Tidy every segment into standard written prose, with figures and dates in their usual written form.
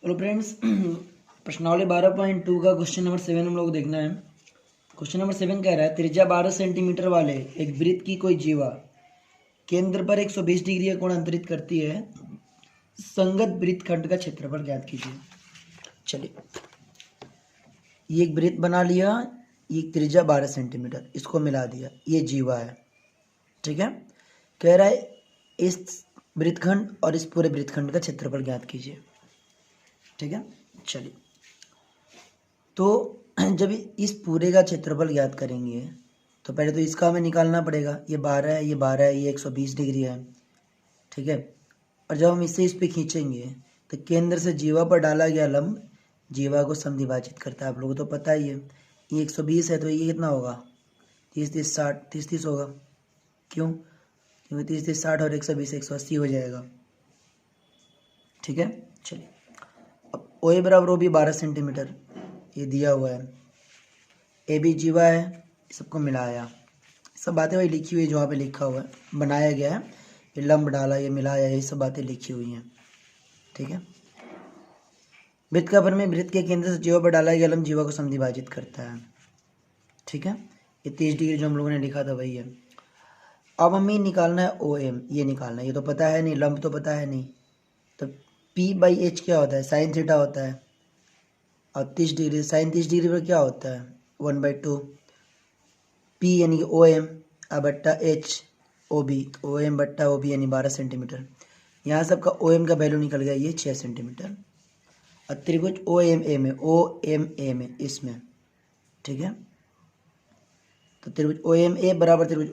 Hello friends, प्रश्नावली 12.2 का question number 7 हम लोग देखना है। क्वेश्चन नंबर 7 कह रहा है त्रिज्या 12 सेंटीमीटर वाले एक वृत्त की कोई जीवा केंद्र पर 120 डिग्री का कोण अंतरित करती है। संगत वृत्तखंड का क्षेत्रफल ज्ञात कीजिए। चलिए, ये एक वृत्त बना लिया, ये त्रिज्या 12 सेंटीमीटर, इसको मिला दिया, ये जीवा है। ठीक है, कह रहा है इस वृत्तखंड और इस पूरे वृत्तखंड का क्षेत्रफल ज्ञात कीजिए। ठीक है, चलिए, तो जब इस पूरे का क्षेत्रफल ज्ञात करेंगे तो पहले तो इसका हमें निकालना पड़ेगा। ये 12 है, ये 12 है, ये 120 डिग्री है। ठीक है, और जब हम इससे इस पे खींचेंगे तो केंद्र से जीवा पर डाला गया लंब जीवा को समद्विभाजित करता है। आप लोगों को तो पता ही है, ये 120 है तो ये कितना होगा, 30 30 60, 30 30 होगा। क्यों? क्योंकि 30 30 60 और 120 180 हो जाएगा। ठीक है, चलिए, अब ओ ए बराबर ओ बी 12 सेंटीमीटर ये दिया हुआ है, ए बी जीवा है, सबको मिलाया, सब बातें वही लिखी हुई है जो वहाँ पे लिखा हुआ है, बनाया गया है, ये लंब डाला, ये मिलाया, ये सब बातें लिखी हुई हैं। ठीक है, वृत्त का परिमेय वृत्त के केंद्र से जीवा पर डाला गया लंब जीवा को समद्विभाजित करता है। ठीक है, ये 30 डिग्री जो हम लोगों ने लिखा था वही है। अब हमें निकालना है ओ एम, ये निकालना है, ये तो पता है नहीं, लंब तो पता है नहीं, तो पी बाई एच क्या होता है, साइन थीटा होता है, और 30 डिग्री साइन 30 डिग्री पर क्या होता है 1/2 पी यानी कि ओ एम बट्टा H O B, O M बट्टा ओ बी यानी 12 सेंटीमीटर। यहाँ सबका ओ एम का वैल्यू निकल गया, ये 6 सेंटीमीटर। और त्रिभुज ओ एम ए में, ओ एम ए में इसमें, ठीक है, तो त्रिभुज ओ एम ए बराबर त्रिभुज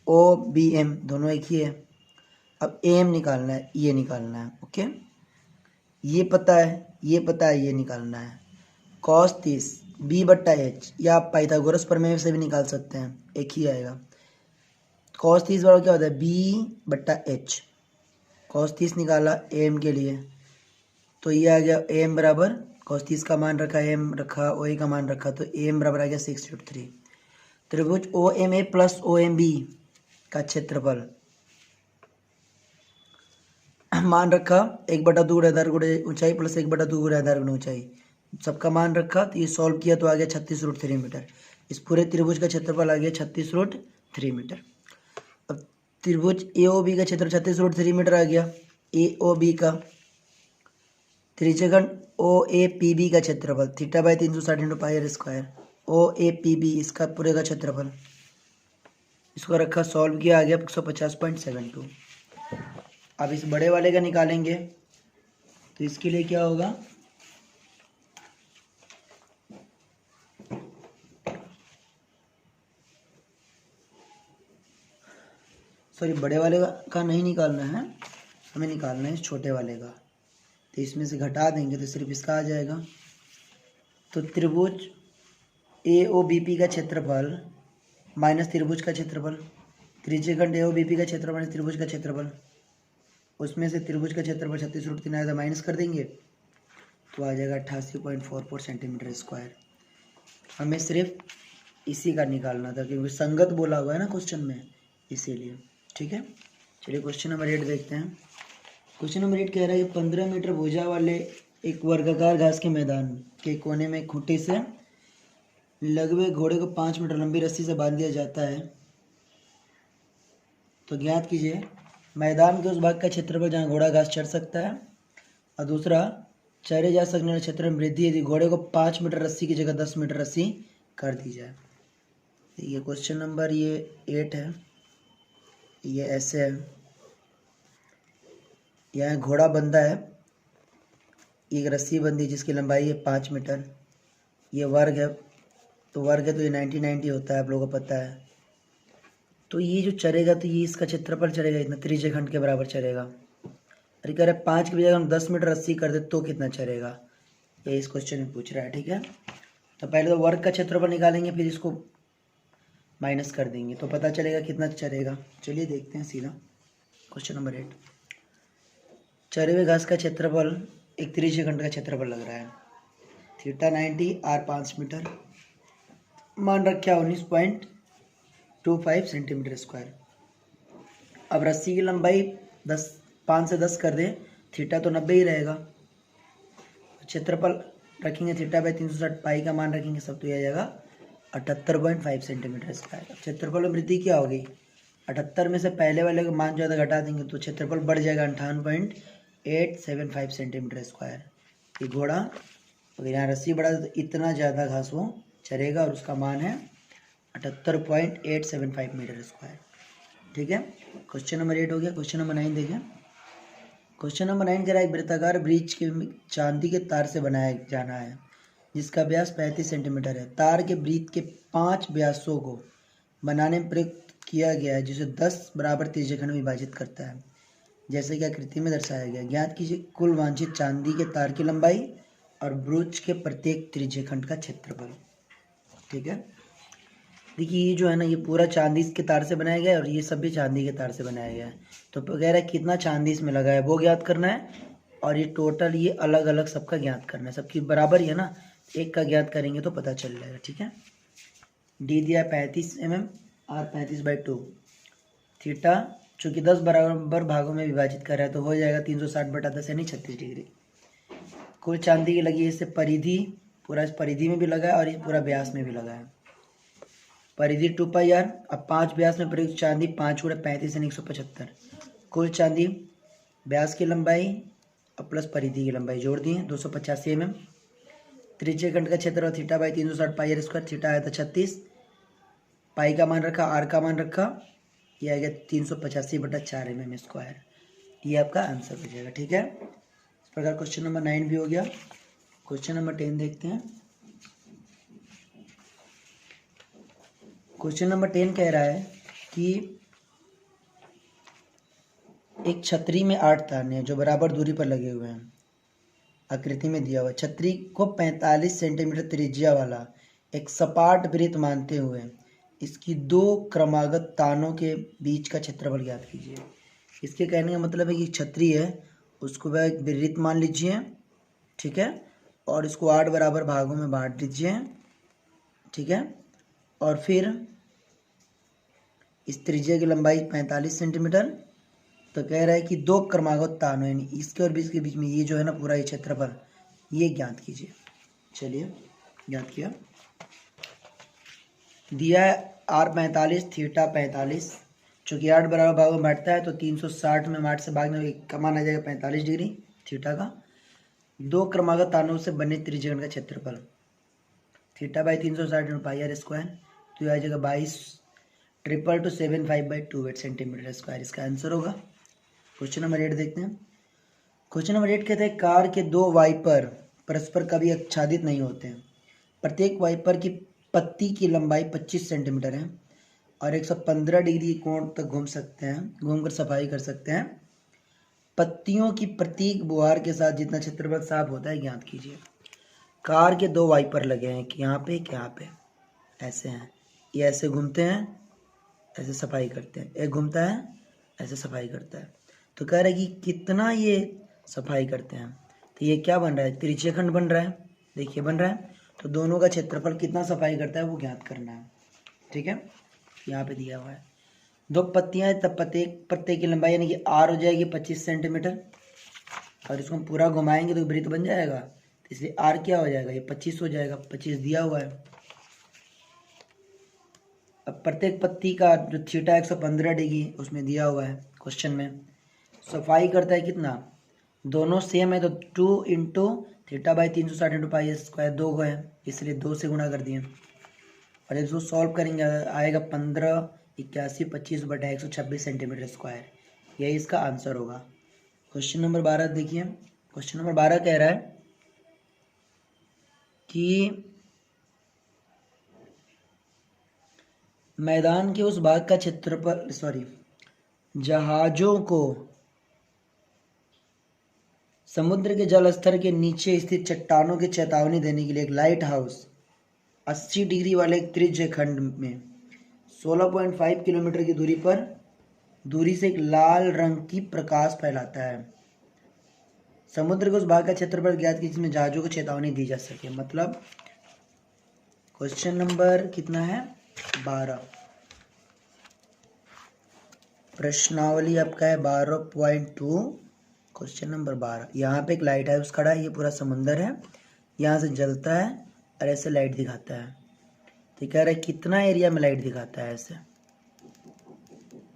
ओ बी एम दोनों एक ही है। अब ए एम निकालना है, ये निकालना है। ओके, ये पता है, ये पता है, ये निकालना है। cos 30 बी बट्टा एच, या आप पाइथागोरस प्रमेय से भी निकाल सकते हैं, एक ही आएगा। cos 30 बराबर क्या होता है, बी बट्टा एच। cos 30 निकाला एम के लिए, तो ये आ गया एम बराबर, cos 30 का मान रखा, एम रखा, ओ ए का मान रखा, तो एम बराबर आ गया 6√3। त्रिभुज O M A plus O M B का क्षेत्रफल मान रखा 1/2 आधार गुणे ऊंचाई प्लस 1/2 गुणे आधार गुणे ऊंचाई, सबका मान रखा, तो ये सॉल्व किया तो आ गया 36√3 मीटर। इस पूरे त्रिभुज का क्षेत्रफल आ गया 36√3 मीटर। अब त्रिभुज ए ओ बी का क्षेत्र 36√3 मीटर आ गया। ए ओ बी का त्रिज्यखंड ओ ए पी बी का क्षेत्रफल theta by 360 pi R square, O A P B इसका पूरे का क्षेत्रफल, इसको रखा, सॉल्व किया, आ गया 150.72। अब इस बड़े वाले का निकालेंगे तो इसके लिए क्या होगा, सॉरी बड़े वाले का नहीं निकालना है, हमें निकालना है इस छोटे वाले का, तो इसमें से घटा देंगे तो सिर्फ इसका आ जाएगा। तो त्रिभुज ए ओ बी पी का क्षेत्रफल माइनस त्रिभुज का क्षेत्रफल, त्रिज्यखंड ए ओ बी पी का क्षेत्रफल माइनस त्रिभुज का क्षेत्रफल, उसमें से त्रिभुज का क्षेत्रफल 36√3 आया था, माइनस कर देंगे तो आ जाएगा 88.44 सेंटीमीटर स्क्वायर। हमें सिर्फ इसी का निकालना था क्योंकि संगत बोला हुआ है ना क्वेश्चन में, इसीलिए। ठीक है, चलिए क्वेश्चन नंबर 8 देखते हैं। क्वेश्चन नंबर 8 कह रहा है कि 15 मीटर भुजा वाले एक वर्गाकार घास के मैदान के कोने में खूंटे से लगभग घोड़े को 5 मीटर लंबी रस्सी से बांध दिया जाता है, तो ज्ञात कीजिए मैदान के उस भाग का क्षेत्रफल जहाँ घोड़ा घास चढ़ सकता है, और दूसरा चरे जा सकने वाले क्षेत्र में वृद्धि यदि घोड़े को 5 मीटर रस्सी की जगह 10 मीटर रस्सी कर दी जाए। ये क्वेश्चन नंबर ये 8 है, ये ऐसे है, यहाँ घोड़ा बंधा है, एक रस्सी बंधी जिसकी लंबाई है 5 मीटर, ये वर्ग है, तो वर्ग है तो ये 90 होता है, आप लोगों को पता है। तो ये जो चरेगा तो ये इसका क्षेत्रफल चलेगा इतना, त्रिज्यखंड के बराबर चलेगा। अरे कह रहे 5 की बजाय हम 10 मीटर रस्सी कर दे तो कितना चलेगा, ये इस क्वेश्चन में पूछ रहा है। ठीक है, तो पहले तो वर्ग का क्षेत्रफल निकालेंगे, फिर इसको माइनस कर देंगे तो पता चलेगा कितना चलेगा। चलिए देखते हैं सीधा क्वेश्चन नंबर 8। चरे हुए घास का क्षेत्रफल एक त्रिज्यखंड का क्षेत्रफल लग रहा है, थीटा 90 आर 5 मीटर, मान रखा 19.25 सेंटीमीटर स्क्वायर। अब रस्सी की लंबाई 5 से 10 कर दे, थीटा तो 90 ही रहेगा, तो क्षेत्रफल रखेंगे थीटा बाई 360, पाई का मान रखेंगे सब, तो यह आ जाएगा 78.5 सेंटीमीटर स्क्वायर। क्षेत्रफल में वृद्धि क्या होगी, 78 में से पहले वाले का मान जो है घटा देंगे तो क्षेत्रफल बढ़ जाएगा 58.875 सेंटीमीटर स्क्वायर। ये घोड़ा अगर यहाँ रस्सी बढ़ा तो इतना ज़्यादा घास वो चरेगा और उसका मान है 78.875 मीटर स्क्वायर। ठीक है, क्वेश्चन नंबर 8 हो गया। क्वेश्चन नंबर 9 देखें। क्वेश्चन नंबर 9 कह रहा है एक वृत्ताकार ब्रिज के चांदी के तार से बनाया जाना है जिसका व्यास 35 सेंटीमीटर है। तार के वृत्त के 5 व्यासों को बनाने में प्रयुक्त किया गया है जिसे 10 बराबर त्रिज्यखंड में विभाजित करता है जैसे कि आकृति में दर्शाया गया। ज्ञात कीजिए कुल वांछित चांदी के तार की लंबाई और ब्रुज के प्रत्येक त्रिज्यखंड का क्षेत्रफल। ठीक है, देखिए ये जो है ना ये पूरा चांदी के तार से बनाया गया है और ये सब भी चांदी के तार से बनाया गया है। तो कह रहा है कितना चांदी इसमें लगा है वो ज्ञात करना है और ये टोटल ये अलग अलग सबका ज्ञात करना है। सबकी बराबर ही है ना, एक का ज्ञात करेंगे तो पता चल जाएगा। ठीक है, डी दिया 35 mm और 35/2। थीटा चूँकि 10 बराबर भागों में विभाजित कर रहा है तो हो जाएगा 360/10 यानी 36 डिग्री। कुल चांदी की लगी है इससे परिधि, पूरा इस परिधि में भी लगा है और इस पूरा व्यास में भी लगा है। परिधि 2πr। अब 5 व्यास में प्रयुक्त चांदी 5 × 35 यानी 175। कुल चांदी व्यास की लंबाई और प्लस परिधि की लंबाई जोड़ दिए 285 mm। त्रिज्यखंड का क्षेत्र theta by 360 pi r²। Theta आया था 36, पाई का मान रखा, आर का मान रखा, ये आ गया 385/4 mm स्क्वायर। ये आपका आंसर हो जाएगा। ठीक है, इस प्रकार क्वेश्चन नंबर 9 भी हो गया। क्वेश्चन नंबर 10 देखते हैं। क्वेश्चन नंबर 10 कह रहा है कि एक छतरी में 8 तार हैं जो बराबर दूरी पर लगे हुए हैं। आकृति में दिया हुआ छतरी को 45 सेंटीमीटर त्रिज्या वाला एक सपाट वृत्त मानते हुए इसकी 2 क्रमागत तानों के बीच का क्षेत्रफल ज्ञात कीजिए। इसके कहने का मतलब है कि छतरी है उसको वह एक वृत्त मान लीजिए। ठीक है, और इसको 8 बराबर भागों में बांट दीजिए। ठीक है, और फिर इस त्रिज्या की लंबाई 45 सेंटीमीटर। तो कह रहा है कि 2 क्रमागत तानों यानी इसके और इसके बीच में ये जो है ना पूरा ये क्षेत्रफल ये ज्ञात कीजिए। चलिए ज्ञात किया। दिया है r45 थीटा 45। चूँकि 8 बराबर भागों में बांटता है तो 360 में 8 से भागने का मान आ जाएगा 45 डिग्री थीटा का। 2 क्रमागत तानों से बने त्रिज्यखंड का क्षेत्रफल थीटा बाई 360 × पाई r²। तो यह आ जाएगा 22,275/28 सेंटीमीटर स्क्वायर। इसका आंसर होगा। क्वेश्चन नंबर 8 देखते हैं। क्वेश्चन नंबर 8 कहते हैं कार के 2 वाइपर परस्पर कभी आच्छादित नहीं होते हैं। प्रत्येक वाइपर की पत्ती की लंबाई 25 सेंटीमीटर है और 115 डिग्री कोण तक घूम सकते हैं, घूमकर सफाई कर सकते हैं। पत्तियों की प्रतीक बुहार के साथ जितना क्षेत्रफल साफ होता है ज्ञात कीजिए। कार के 2 वाइपर लगे हैं कि यहाँ पे यहाँ पे ऐसे हैं, ये ऐसे घूमते हैं ऐसे सफाई करते हैं, एक घूमता है ऐसे सफाई करता है। तो कह रहा है कि कितना ये सफाई करते हैं। तो ये क्या बन रहा है, त्रिज्यखंड बन रहा है। देखिए बन रहा है, तो दोनों का क्षेत्रफल कितना सफाई करता है वो ज्ञात करना है। ठीक है, यहाँ पे दिया हुआ है 2 पत्तियाँ हैं तब प्रत्येक पत्ते की लंबाई यानी कि r हो जाएगी 25 सेंटीमीटर और इसको हम पूरा घुमाएंगे तो वृत्त बन जाएगा। तो इसलिए r क्या हो जाएगा, ये 25 हो जाएगा, 25 दिया हुआ है। अब प्रत्येक पत्ती का जो थीटा 115 डिग्री उसमें दिया हुआ है क्वेश्चन में। सफाई करता है कितना, दोनों सेम है तो 2 × थीटा बाई 360 × पाई r²। 2 को है इसलिए 2 से गुणा कर दिए और इसको सॉल्व करेंगे आएगा 15,81/126 सेंटीमीटर स्क्वायर। यही इसका आंसर होगा। क्वेश्चन नंबर 12 देखिए। क्वेश्चन नंबर 12 कह रहा है कि मैदान के उस भाग का क्षेत्रफल जहाजों को समुद्र के जल स्तर के नीचे स्थित चट्टानों की चेतावनी देने के लिए एक लाइट हाउस 80 डिग्री वाले एक त्रिज्यखंड में 16.5 किलोमीटर की दूरी से एक लाल रंग की प्रकाश फैलाता है। समुद्र के उस भाग का क्षेत्रफल ज्ञात की जिसमें जहाजों को चेतावनी दी जा सके। मतलब क्वेश्चन नंबर कितना है 12। प्रश्नावली आपका है 12.2 क्वेश्चन नंबर 12, यहाँ पे एक लाइट हाउस खड़ा है, ये पूरा समुंदर है, यहाँ से जलता है और ऐसे लाइट दिखाता है। तो कह रहा है कितना एरिया में लाइट दिखाता है ऐसे,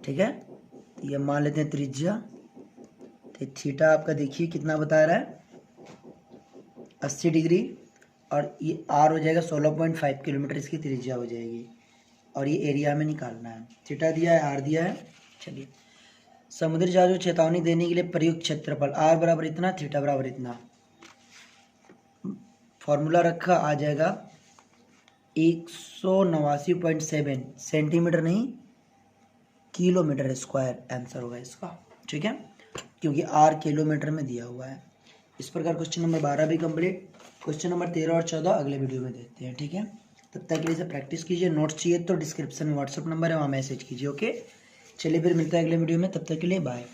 ठीक है। ये मान लेते हैं त्रिज्या। तो थीटा आपका देखिए कितना बता रहा है, 80 डिग्री, और ये आर हो जाएगा 16.5 किलोमीटर, इसकी त्रिज्या हो जाएगी। और ये एरिया में निकालना है, थीटा दिया है, आर दिया है। चलिए, समुद्री जहाज को चेतावनी देने के लिए प्रयुक्त क्षेत्रफल, आर बराबर इतना, थीटा बराबर इतना। फॉर्मूला रखा, आ जाएगा 189.7 सेंटीमीटर नहीं किलोमीटर स्क्वायर आंसर होगा इसका, ठीक है, क्योंकि आर किलोमीटर में दिया हुआ है। इस प्रकार क्वेश्चन नंबर 12 भी कंप्लीट। क्वेश्चन नंबर 13 और 14 अगले वीडियो में देखते हैं, ठीक है। तब तक के लिए से प्रैक्टिस कीजिए। नोट्स चाहिए तो डिस्क्रिप्शन में व्हाट्सअप नंबर है, वहाँ मैसेज कीजिए, ओके। चलिए फिर मिलता है अगले वीडियो में, तब तक के लिए बाय।